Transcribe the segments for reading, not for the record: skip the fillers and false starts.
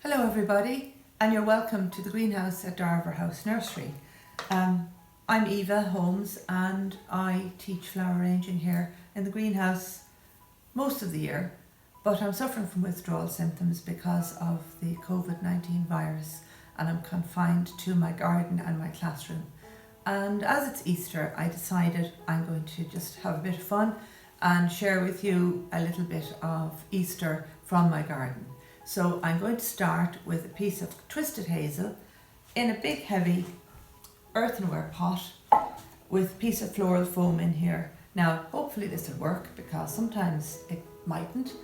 Hello everybody, and you're welcome to the greenhouse at Darver House Nursery. I'm Eva Holmes and I teach flower arranging here in the greenhouse most of the year, but I'm suffering from withdrawal symptoms because of the COVID-19 virus and I'm confined to my garden and my classroom. And as it's Easter, I decided I'm going to just have a bit of fun and share with you a little bit of Easter from my garden. So I'm going to start with a piece of twisted hazel in a big heavy earthenware pot with a piece of floral foam in here. Now hopefully this will work because sometimes it mightn't,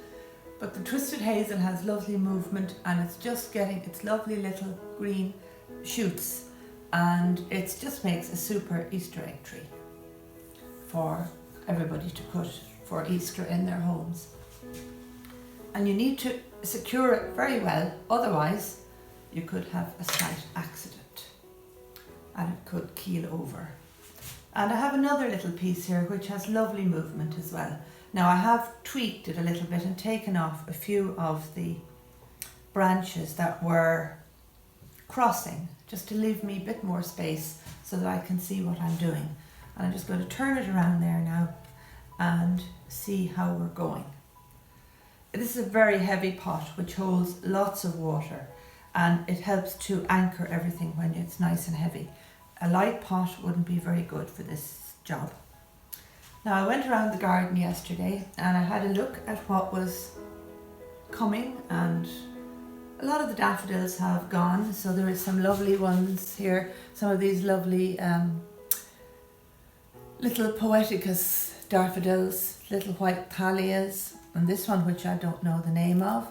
but the twisted hazel has lovely movement and it's just getting its lovely little green shoots, and it just makes a super Easter egg tree for everybody to put for Easter in their homes. And you need to secure it very well, otherwise you could have a slight accident and it could keel over. And I have another little piece here which has lovely movement as well. Now I have tweaked it a little bit and taken off a few of the branches that were crossing, just to leave me a bit more space so that I can see what I'm doing. And I'm just going to turn it around there now and see how we're going. This is a very heavy pot which holds lots of water and it helps to anchor everything when it's nice and heavy. A light pot wouldn't be very good for this job. Now I went around the garden yesterday and I had a look at what was coming, and a lot of the daffodils have gone, so there is some lovely ones here, some of these lovely little poeticus daffodils, little white Thalias, and this one which I don't know the name of,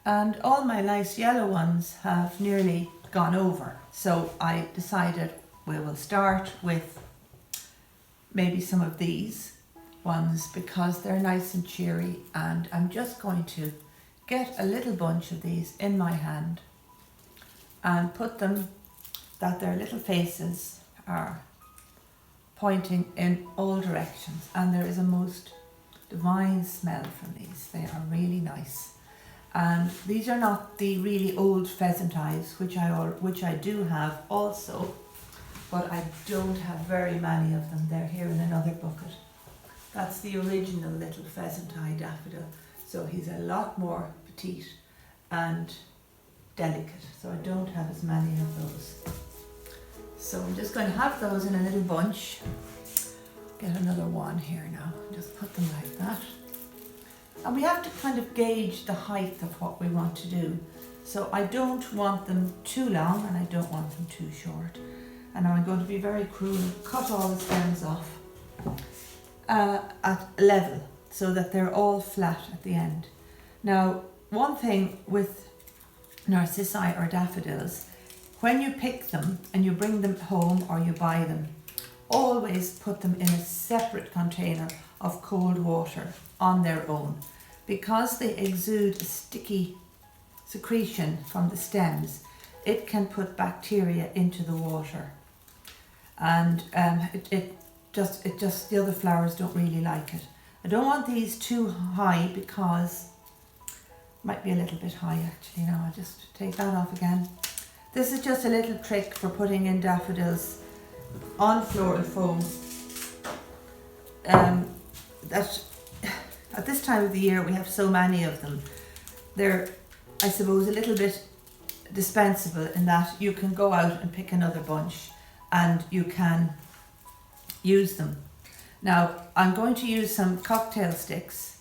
and all my nice yellow ones have nearly gone over, so I decided we will start with maybe some of these ones because they're nice and cheery, and I'm just going to get a little bunch of these in my hand and put them that their little faces are pointing in all directions, and there is a most divine smell from these. They are really nice, and these are not the really old pheasant eyes which I do have also, but I don't have very many of them. They're here in another bucket. That's the original little pheasant eye daffodil, so he's a lot more petite and delicate, so I don't have as many of those. So I'm just going to have those in a little bunch. Get another one here now, just put them like that. And we have to kind of gauge the height of what we want to do. So I don't want them too long and I don't want them too short. And I'm going to be very cruel and cut all the stems off at level so that they're all flat at the end. Now, one thing with narcissi or daffodils, when you pick them and you bring them home or you buy them, always put them in a separate container of cold water on their own, because they exude a sticky secretion from the stems. It can put bacteria into the water, and it just the other flowers don't really like it. I don't want these too high because might be a little bit high actually. Now I'll just take that off again. This is just a little trick for putting in daffodils on floral foam. That at this time of the year we have so many of them. They're, I suppose, a little bit dispensable in that you can go out and pick another bunch and you can use them. Now I'm going to use some cocktail sticks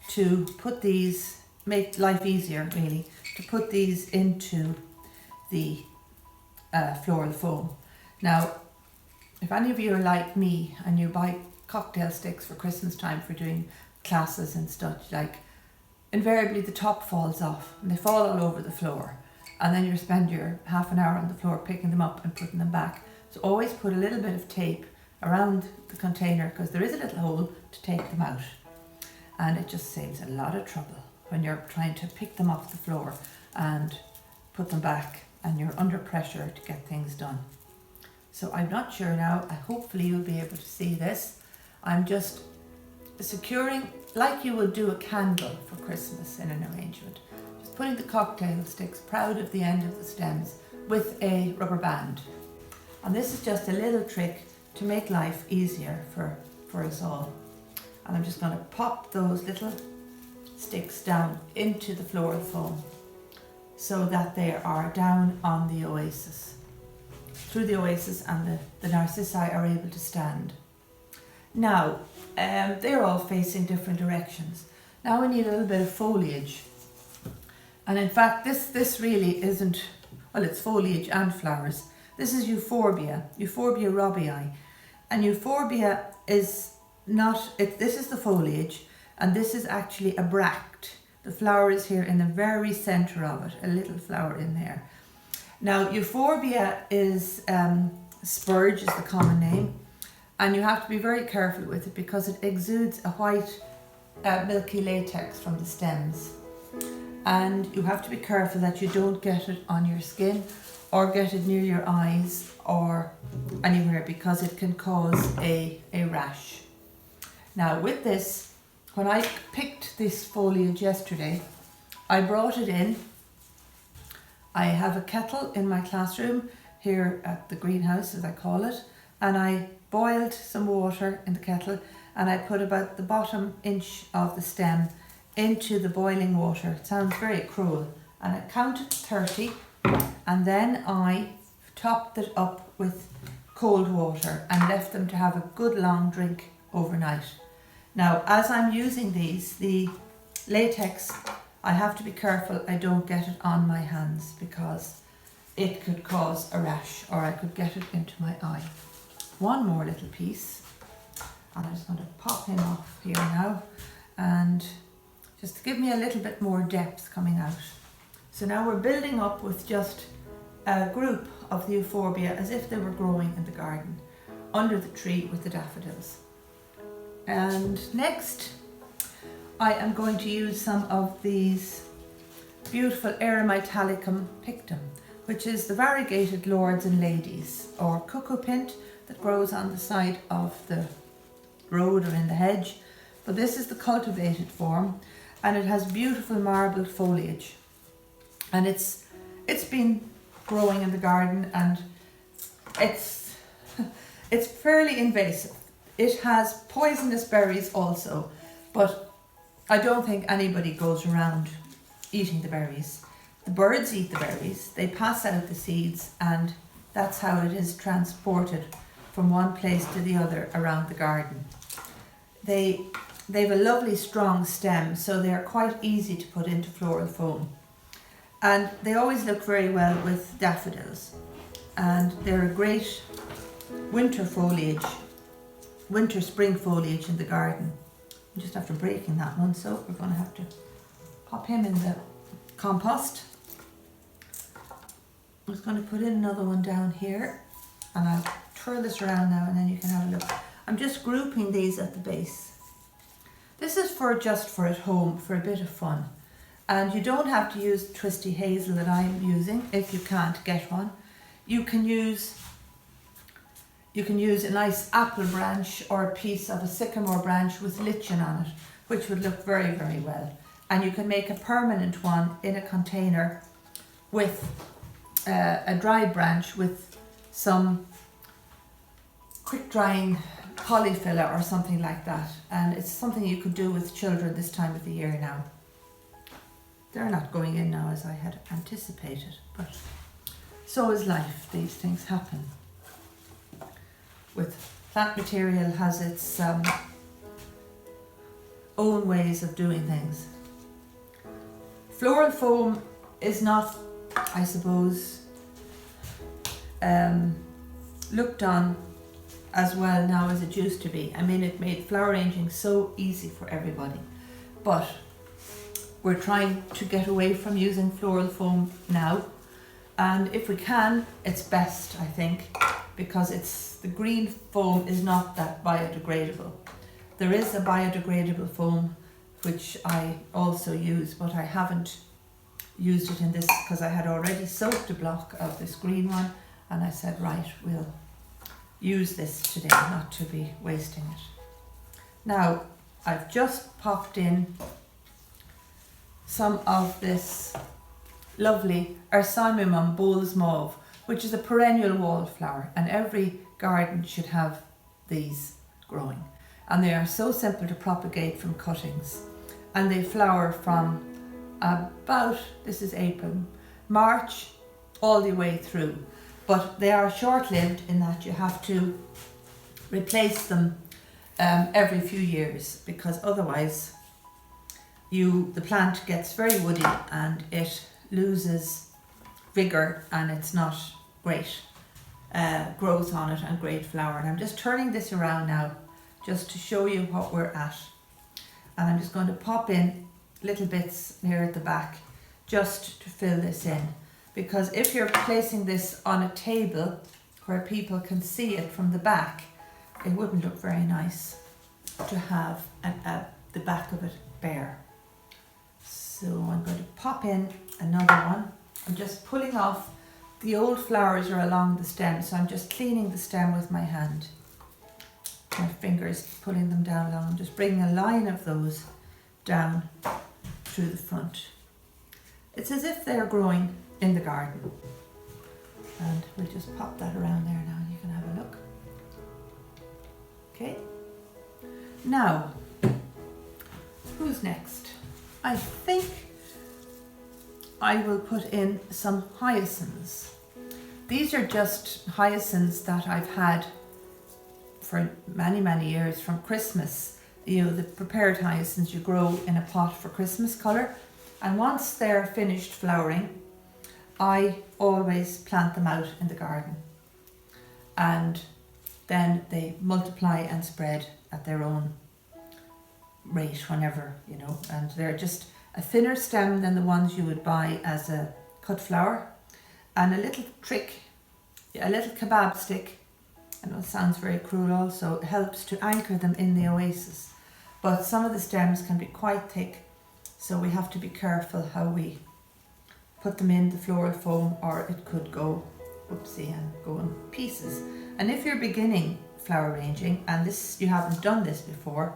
to put these, make life easier really, to put these into the floral foam. Now if any of you are like me and you buy cocktail sticks for Christmas time for doing classes and such, like, invariably the top falls off and they fall all over the floor, and then you spend your half an hour on the floor picking them up and putting them back. So always put a little bit of tape around the container because there is a little hole to take them out, and it just saves a lot of trouble when you're trying to pick them off the floor and put them back and you're under pressure to get things done. So I'm not sure now, hopefully you'll be able to see this. I'm just securing, like you would do a candle for Christmas in an arrangement. Just putting the cocktail sticks proud of the end of the stems with a rubber band. And this is just a little trick to make life easier for us all. And I'm just going to pop those little sticks down into the floral foam so that they are down on the oasis. Through the oasis, and the narcissi are able to stand. Now, they're all facing different directions. Now we need a little bit of foliage. And in fact, this really isn't, well, it's foliage and flowers. This is Euporbia Robbiae. And Euporbia is not, this is the foliage, and this is actually a bract. The flower is here in the very centre of it, a little flower in there. Now, Euporbia is, spurge is the common name, and you have to be very careful with it because it exudes a white milky latex from the stems. And you have to be careful that you don't get it on your skin or get it near your eyes or anywhere, because it can cause a rash. Now with this, when I picked this foliage yesterday, I brought it in. I have a kettle in my classroom here at the greenhouse, as I call it, and I boiled some water in the kettle and I put about the bottom inch of the stem into the boiling water. It sounds very cruel. And I counted 30 and then I topped it up with cold water and left them to have a good long drink overnight. Now, as I'm using these, the latex, I have to be careful I don't get it on my hands because it could cause a rash or I could get it into my eye. One more little piece, and I'm just going to pop him off here now, and just to give me a little bit more depth coming out. So now we're building up with just a group of the Euporbia as if they were growing in the garden under the tree with the daffodils. And next I am going to use some of these beautiful Arum Italicum Pictum, which is the variegated lords and ladies or cuckoo pint that grows on the side of the road or in the hedge. But this is the cultivated form, and it has beautiful marbled foliage, and it's been growing in the garden, and it's fairly invasive. It has poisonous berries also, but I don't think anybody goes around eating the berries. The birds eat the berries, they pass out the seeds, and that's how it is transported from one place to the other around the garden. They've a lovely strong stem, so they're quite easy to put into floral foam. And they always look very well with daffodils. And they're a great winter foliage, winter spring foliage in the garden. I'm just after breaking that one, so we're going to have to pop him in the compost. I'm just going to put in another one down here, and I'll twirl this around now and then you can have a look. I'm just grouping these at the base. This is just for at home, for a bit of fun. And you don't have to use the twisty hazel that I'm using if you can't get one. You can use a nice apple branch or a piece of a sycamore branch with lichen on it, which would look very, very well. And you can make a permanent one in a container with a dry branch with some quick drying polyfiller or something like that. And it's something you could do with children this time of the year now. They're not going in now as I had anticipated, but so is life. These things happen. With plant material has its own ways of doing things. Floral foam is not, I suppose, looked on as well now as it used to be. I mean, it made flower arranging so easy for everybody, but we're trying to get away from using floral foam now, and if we can, it's best, I think, because the green foam is not that biodegradable. There is a biodegradable foam which I also use, but I haven't used it in this because I had already soaked a block of this green one, and I said, right, we'll use this today, not to be wasting it. Now, I've just popped in some of this lovely Ersymimum bulbs mauve, which is a perennial wallflower, and every garden should have these growing. And they are so simple to propagate from cuttings, and they flower from about, this is April, March all the way through. But they are short-lived in that you have to replace them every few years, because otherwise the plant gets very woody and it loses vigour, and it's not great growth on it and great flower. And I'm just turning this around now just to show you what we're at. And I'm just going to pop in little bits here at the back just to fill this in, because if you're placing this on a table where people can see it from the back, it wouldn't look very nice to have the back of it bare. So I'm going to pop in another one. I'm just pulling off, the old flowers are along the stem, so I'm just cleaning the stem with my hand. My fingers pulling them down along. I'm just bringing a line of those down through the front. It's as if they're growing in the garden. And we'll just pop that around there now and you can have a look. Okay. Now, who's next? I think I will put in some hyacinths. These are just hyacinths that I've had for many, many years from Christmas. You know, the prepared hyacinths you grow in a pot for Christmas colour. And once they're finished flowering, I always plant them out in the garden. And then they multiply and spread at their own rate whenever, you know, and they're just a thinner stem than the ones you would buy as a cut flower. And a little trick, a little kebab stick, I know it sounds very cruel also, it helps to anchor them in the oasis. But some of the stems can be quite thick, so we have to be careful how we put them in the floral foam, or it could go, whoopsie, and go in pieces. And if you're beginning flower arranging, and this you haven't done this before,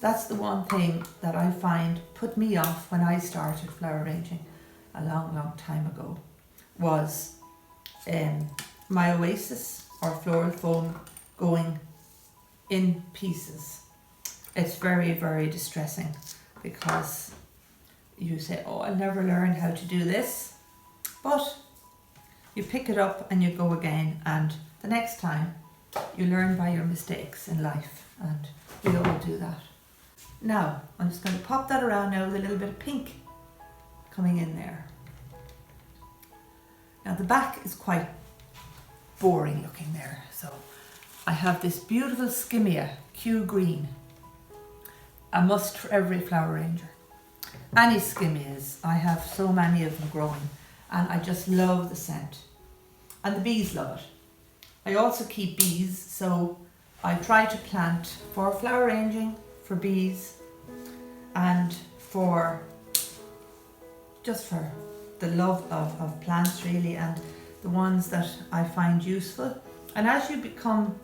that's the one thing that I find put me off when I started flower arranging a long, long time ago, was my oasis or floral foam going in pieces. It's very, very distressing, because you say, oh, I'll never learn how to do this. But you pick it up and you go again, and the next time you learn by your mistakes in life, and we all do that. Now, I'm just going to pop that around now with a little bit of pink coming in there. Now the back is quite boring looking there, so I have this beautiful Skimmia, Kew Green, a must for every flower arranger. Any Skimmias, I have so many of them growing, and I just love the scent, and the bees love it. I also keep bees, so I try to plant for flower arranging, for bees, and for just for the love of plants really, and the ones that I find useful. And as you become,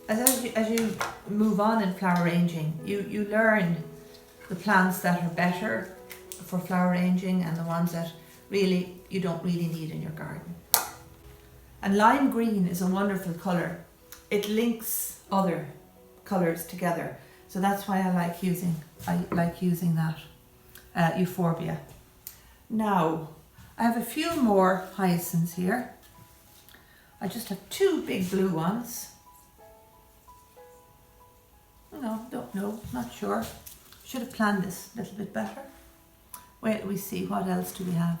as you move on in flower arranging, you learn the plants that are better for flower arranging and the ones that really you don't really need in your garden. And lime green is a wonderful colour. It links other colours together, so that's why I like using that Euporbia. Now I have a few more hyacinths here. I just have two big blue ones. No, don't know, not sure. Should have planned this a little bit better. Wait till we see, what else do we have?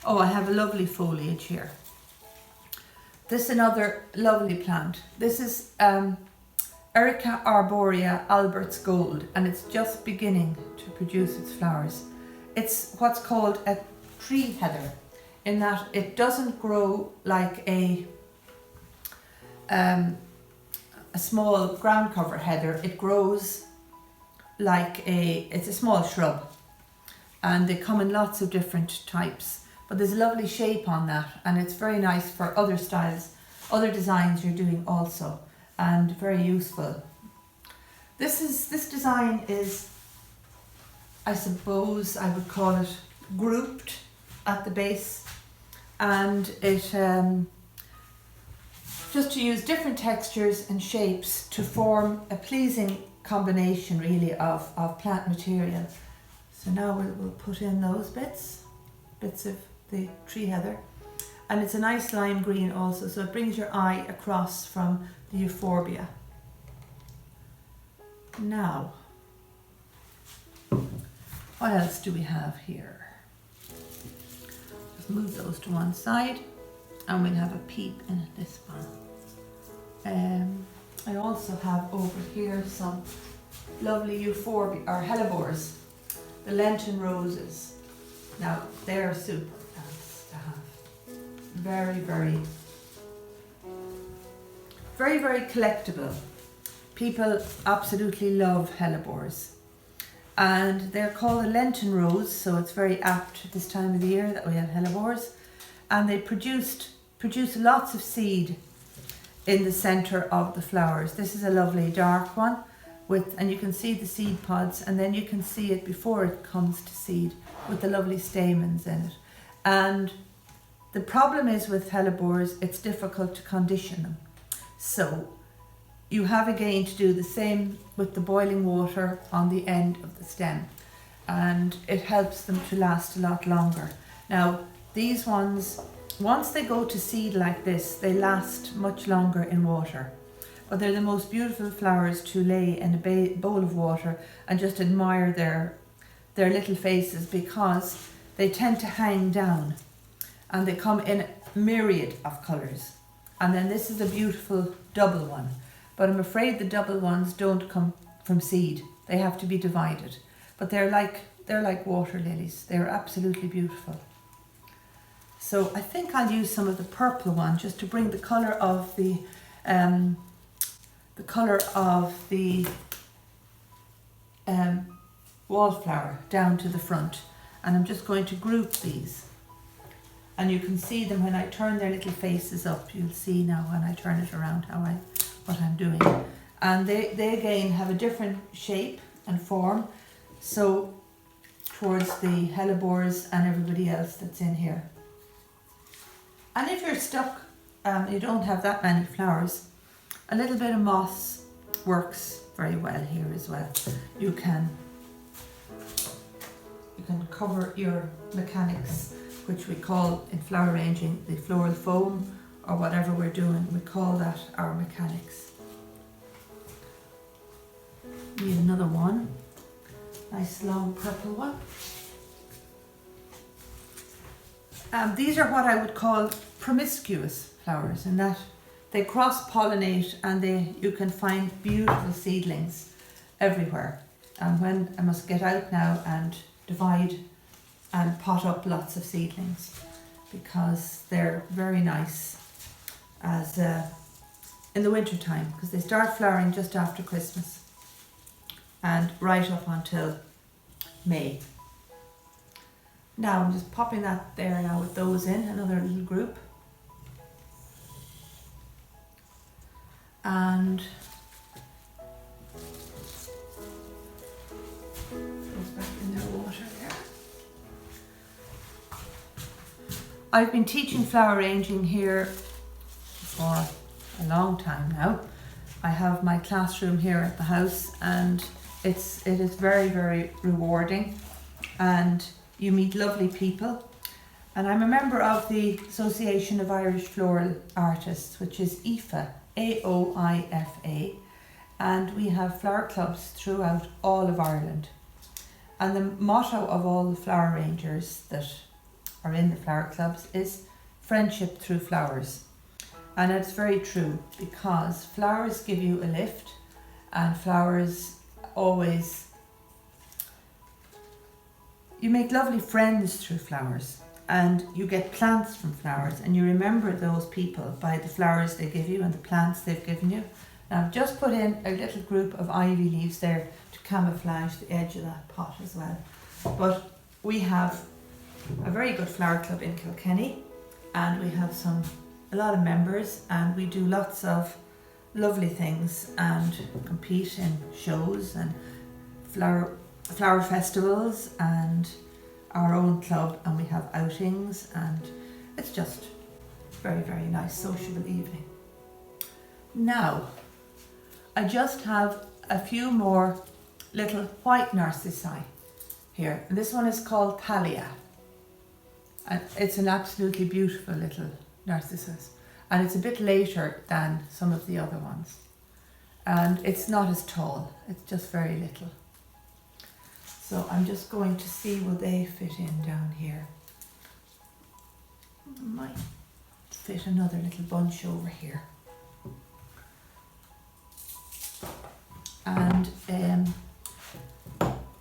Oh, I have a lovely foliage here. This is another lovely plant. This is Arborea Albert's Gold, and it's just beginning to produce its flowers. It's what's called a tree heather, in that it doesn't grow like a small ground cover heather. It grows like it's a small shrub, and they come in lots of different types, but there's a lovely shape on that, and it's very nice for other styles, other designs you're doing also, and very useful. This design is, I suppose I would call it grouped at the base, and it just to use different textures and shapes to form a pleasing combination really of plant material. So now we'll put in those bits of the tree heather, and it's a nice lime green also, so it brings your eye across from the Euporbia. Now, what else do we have here? Just move those to one side, and we'll have a peep in this one. I also have over here some lovely Euporbia or Hellebores, the Lenten roses. Now they're super plants to have. Very, very, very, very collectible. People absolutely love Hellebores. And they're called a Lenten rose, so it's very apt at this time of the year that we have Hellebores. And they produce lots of seed in the centre of the flowers. This is a lovely dark one, and you can see the seed pods, and then you can see it before it comes to seed with the lovely stamens in it. And the problem is with Hellebores, it's difficult to condition them. So you have again to do the same with the boiling water on the end of the stem, and it helps them to last a lot longer. Now these ones, once they go to seed like this, they last much longer in water. But they're the most beautiful flowers to lay in a bowl of water and just admire their little faces, because they tend to hang down and they come in a myriad of colours. And then this is a beautiful double one. But I'm afraid the double ones don't come from seed. They have to be divided. But they're like water lilies. They're absolutely beautiful. So I think I'll use some of the purple one just to bring the colour of the wallflower down to the front. And I'm just going to group these. And you can see them when I turn their little faces up. You'll see now when I turn it around what I'm doing. And they again have a different shape and form. So towards the Hellebores and everybody else that's in here. And if you're stuck, you don't have that many flowers, a little bit of moss works very well here as well. You can cover your mechanics, which we call in flower arranging the floral foam, or whatever we're doing, we call that our mechanics. Need another one, nice long purple one. These are what I would call promiscuous flowers, in that they cross-pollinate, and you can find beautiful seedlings everywhere. And when I must get out now and divide and pot up lots of seedlings, because they're very nice as in the winter time, because they start flowering just after Christmas and right up until May. Now I'm just popping that there now with those in, another little group. And goes back in their water there. I've been teaching flower arranging here for a long time now. I have my classroom here at the house, and it is very, very rewarding, and you meet lovely people. And I'm a member of the Association of Irish Floral Artists, which is IFA, AOIFA, and we have flower clubs throughout all of Ireland. And the motto of all the flower arrangers that are in the flower clubs is friendship through flowers. And it's very true, because flowers give you a lift, and flowers always, you make lovely friends through flowers, and you get plants from flowers, and you remember those people by the flowers they give you and the plants they've given you. Now I've just put in a little group of ivy leaves there to camouflage the edge of that pot as well. But we have a very good flower club in Kilkenny, and we have a lot of members, and we do lots of lovely things and compete in shows and flower festivals, and our own club and we have outings, and it's just very, very nice sociable evening. Now, I just have a few more little white narcissi here. And this one is called Thalia. And it's an absolutely beautiful little narcissus. And it's a bit later than some of the other ones. And it's not as tall, it's just very little. So I'm just going to see will they fit in down here. Might fit another little bunch over here. And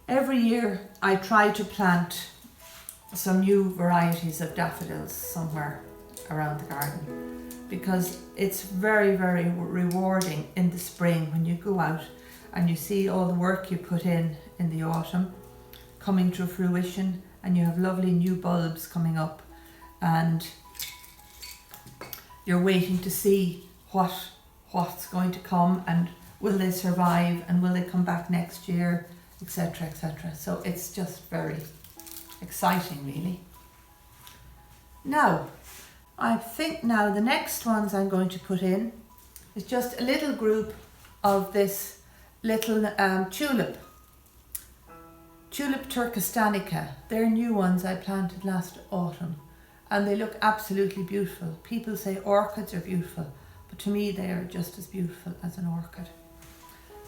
every year I try to plant some new varieties of daffodils somewhere around the garden, because it's very, very rewarding in the spring when you go out and you see all the work you put in the autumn coming to fruition, and you have lovely new bulbs coming up, and you're waiting to see what's going to come, and will they survive, and will they come back next year, etc., etc. So it's just very exciting, really. Now, I think now the next ones I'm going to put in is just a little group of this little Tulip Turkestania. They're new ones I planted last autumn, and they look absolutely beautiful. People say orchids are beautiful, but to me they are just as beautiful as an orchid.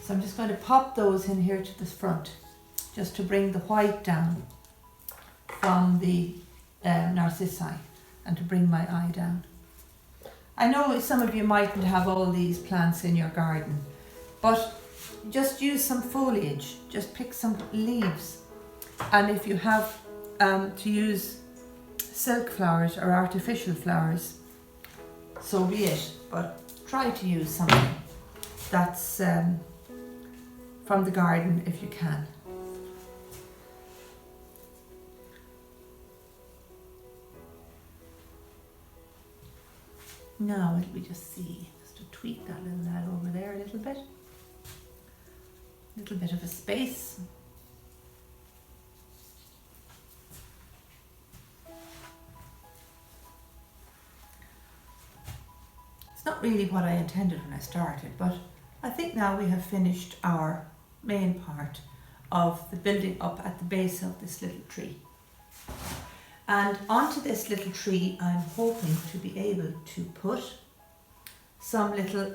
So I'm just going to pop those in here to the front, just to bring the white down from the narcissi and to bring my eye down. I know some of you mightn't have all these plants in your garden, but just use some foliage, just pick some leaves. And if you have to use silk flowers or artificial flowers, so be it, but try to use something that's from the garden if you can. Now let me just see, just to tweak that little lad over there a little bit of a space. It's not really what I intended when I started, but I think now we have finished our main part of the building up at the base of this little tree. And onto this little tree I'm hoping to be able to put some little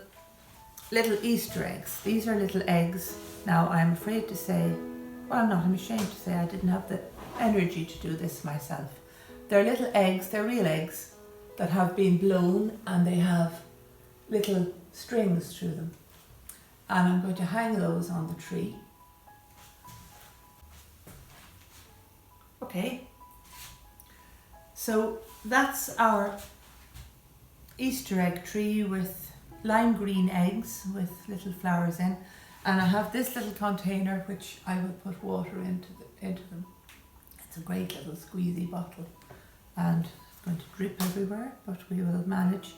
Easter eggs. These are little eggs. Now I'm afraid to say, well, I'm ashamed to say I didn't have the energy to do this myself. They're little eggs, they're real eggs that have been blown, and they have little strings through them. And I'm going to hang those on the tree. Okay. So that's our Easter egg tree with lime green eggs with little flowers in, and I have this little container which I will put water into them. It's a great little squeezy bottle, and it's going to drip everywhere, but we will manage.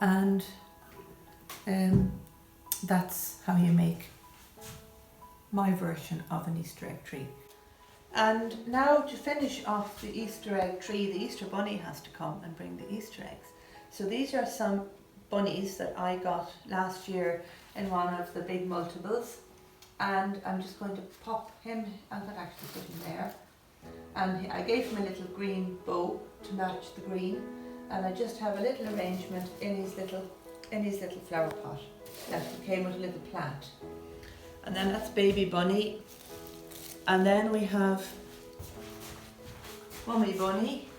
And that's how you make my version of an Easter egg tree. And now to finish off the Easter egg tree, the Easter bunny has to come and bring the Easter eggs. So these are some bunnies that I got last year in one of the big multiples. And I'm just going to pop him, I'm going to actually put him there. And I gave him a little green bow to match the green. And I just have a little arrangement in his little flower pot that came with a little plant. And then that's baby bunny. And then we have Mummy Bunny,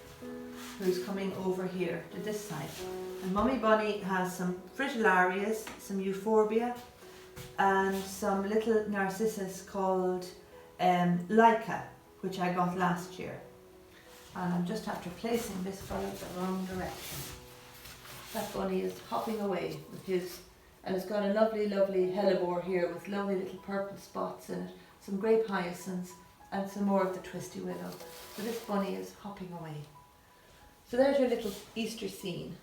who's coming over here to this side. And Mummy Bunny has some Fritillarias, some Euporbia, and some little Narcissus called Leike, which I got last year. And I'm just after placing this fellow the wrong direction. That bunny is hopping away with his, and it's got a lovely, lovely hellebore here with lovely little purple spots in it. Some grape hyacinths and some more of the twisty willow. So this bunny is hopping away. So there's your little Easter scene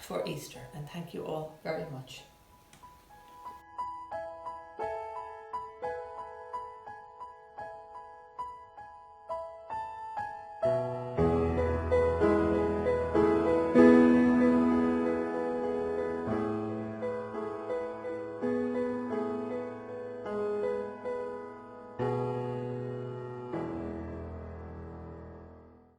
for Easter, and thank you all very much.